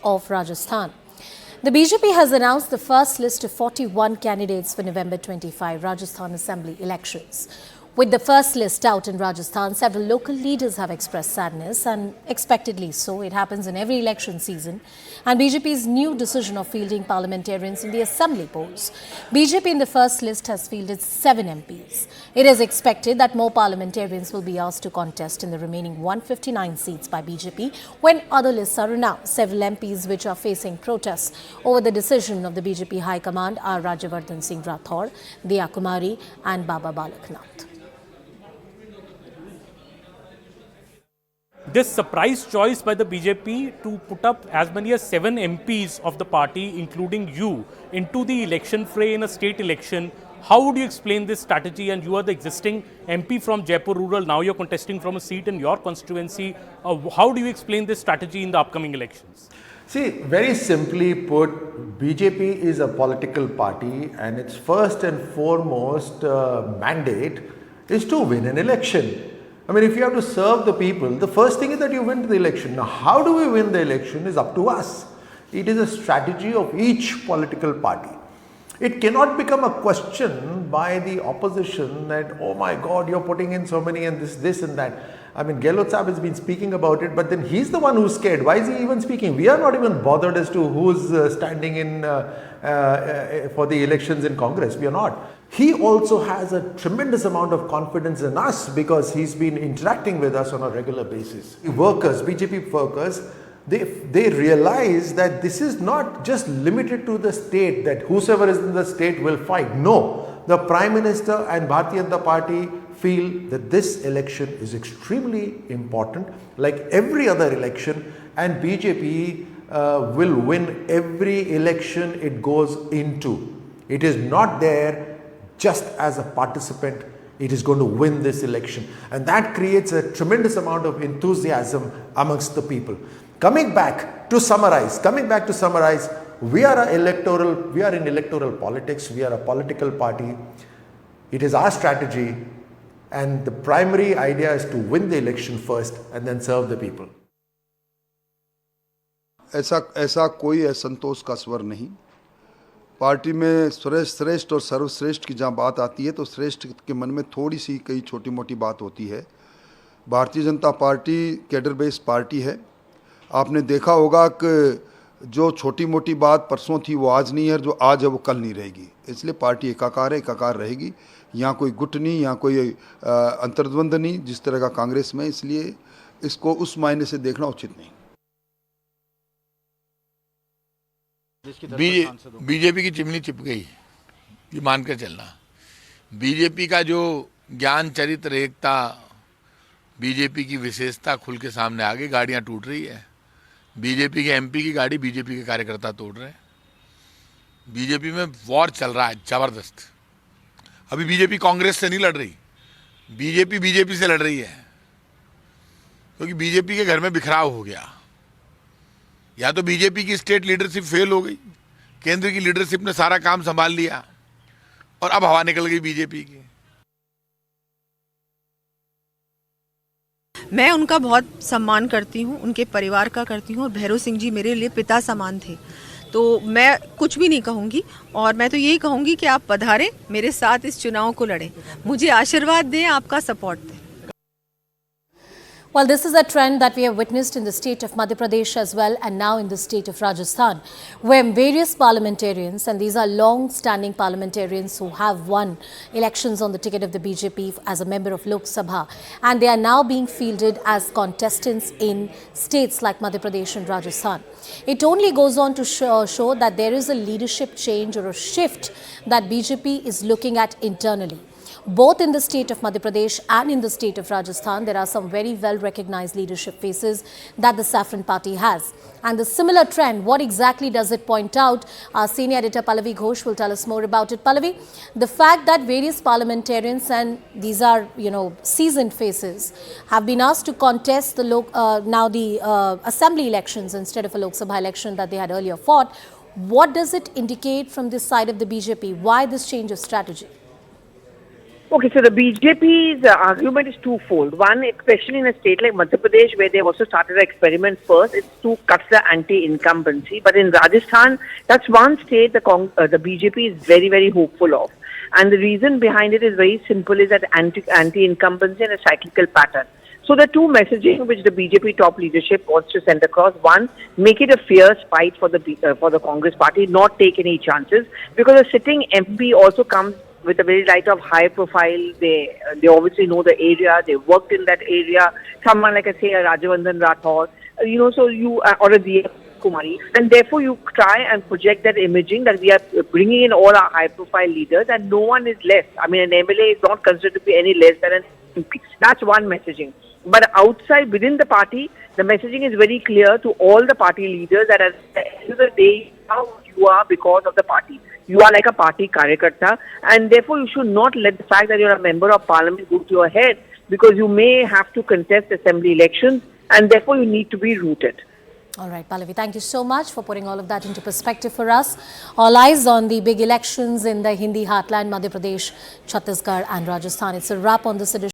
of Rajasthan. The BJP has announced the first list of 41 candidates for November 25 Rajasthan Assembly elections. With the first list out in Rajasthan, several local leaders have expressed sadness, and expectedly so. It happens in every election season. And BJP's new decision of fielding parliamentarians in the assembly polls. BJP in the first list has fielded 7 MPs. It is expected that more parliamentarians will be asked to contest in the remaining 159 seats by BJP when other lists are announced. Several MPs which are facing protests over the decision of the BJP High Command are Rajyavardhan Singh Rathod, Diya Kumari and Baba Balaknath. This surprise choice by the BJP to put up as many as 7 MPs of the party, including you, into the election fray in a state election, how would you explain this strategy? And you are the existing MP from Jaipur Rural, now you're contesting from a seat in your constituency. How do you explain this strategy in the upcoming elections? See, very simply put, BJP is a political party and its first and foremost mandate is to win an election. I mean, if you have to serve the people, the first thing is that you win the election. Now, how do we win the election is up to us. It is a strategy of each political party. It cannot become a question by the opposition that, oh my God, you're putting in so many and this and that. I mean, Gehlot Sahib has been speaking about it, but then he's the one who's scared. Why is he even speaking? We are not even bothered as to who's standing in for the elections in Congress. We are not. He also has a tremendous amount of confidence in us because he's been interacting with us on a regular basis. Workers, BJP workers, they realize that this is not just limited to the state, that whosoever is in the state will fight. No, the Prime Minister and Bharatiya Janata Party feel that this election is extremely important, like every other election, and BJP will win every election it goes into. It is not there just as a participant. It is going to win this election, and that creates a tremendous amount of enthusiasm amongst the people. Coming back to summarize, we are in electoral politics. We are a political party. It is our strategy, and the primary idea is to win the election first and then serve the people. ऐसा कोई असंतोष का स्वर नहीं। Party में श्रेष्ठ और सर्वश्रेष्ठ की जहाँ बात आती है तो श्रेष्ठ के मन में थोड़ी सी कई छोटी मोटी बात होती है। Bharatiya Janata party cadre based party है। आपने देखा होगा कि जो छोटी मोटी बात परसों थी वो आज नहीं है, जो आज है वो कल नहीं रहेगी। इसलिए पार्टी एकाकार रहेगी। यहाँ कोई गुट नहीं, यहाँ कोई अंतर्द्वंद नहीं जिस तरह का कांग्रेस में, इसलिए इसको उस मायने से देखना उचित नहीं। बीजेपी की चिमनी चिप गई, ये मानकर चलना। बीजेपी का जो ज्ञान, चरित्र, एकता, बीजेपी की विशेषता खुल के सामने आ गई। गाड़ियां टूट रही है। बीजेपी के एमपी की गाड़ी बीजेपी के कार्यकर्ता तोड़ रहे हैं। बीजेपी में वॉर चल रहा है जबरदस्त। अभी बीजेपी कांग्रेस से नहीं लड़ रही, बीजेपी से लड़ रही है, क्योंकि बीजेपी के घर में बिखराव हो गया। या तो बीजेपी की स्टेट लीडरशिप फेल हो गई, केंद्र की लीडरशिप ने सारा काम संभाल लिया और अब हवा निकल गई बीजेपी की। मैं उनका बहुत सम्मान करती हूं, उनके परिवार का करती हूं, और भैरव सिंह जी मेरे लिए पिता समान थे। तो मैं कुछ भी नहीं कहूंगी, और मैं तो यही कहूंगी कि आप पधारें, मेरे साथ इस चुनाव को लड़ें, मुझे आशीर्वाद दें, आपका सपोर्ट दें। Well, this is a trend that we have witnessed in the state of Madhya Pradesh as well, and now in the state of Rajasthan, where various parliamentarians, and these are long-standing parliamentarians who have won elections on the ticket of the BJP as a member of Lok Sabha, and they are now being fielded as contestants in states like Madhya Pradesh and Rajasthan. It only goes on to show that there is a leadership change or a shift that BJP is looking at internally. Both in the state of Madhya Pradesh and in the state of Rajasthan, there are some very well-recognized leadership faces that the Saffron Party has. And the similar trend, what exactly does it point out? Our senior editor Pallavi Ghosh will tell us more about it. Pallavi, the fact that various parliamentarians, and these are, seasoned faces, have been asked to contest the assembly elections instead of a Lok Sabha election that they had earlier fought, what does it indicate from this side of the BJP? Why this change of strategy? Okay, so the BJP's argument is twofold. One, especially in a state like Madhya Pradesh, where they've also started an experiment first, is to cut the anti-incumbency. But in Rajasthan, that's one state the BJP is very, very hopeful of. And the reason behind it is very simple, is that anti-incumbency and a cyclical pattern. So the two messaging which the BJP top leadership wants to send across: one, make it a fierce fight for the Congress party, not take any chances, because a sitting MP also comes with a very light of high profile. They obviously know the area, they worked in that area. Someone like, I say, a Rajavardhan Rathore, so you or a Diya Kumari, and therefore you try and project that imaging that we are bringing in all our high profile leaders and no one is less. I mean, an MLA is not considered to be any less than an MP. That's one messaging. But outside, within the party, the messaging is very clear to all the party leaders that at the end of the day, how you are because of the party. You are like a party karyakarta, and therefore you should not let the fact that you are a member of parliament go to your head, because you may have to contest assembly elections, and therefore you need to be rooted. All right, Pallavi, thank you so much for putting all of that into perspective for us. All eyes on the big elections in the Hindi heartland, Madhya Pradesh, Chhattisgarh and Rajasthan. It's a wrap on this edition.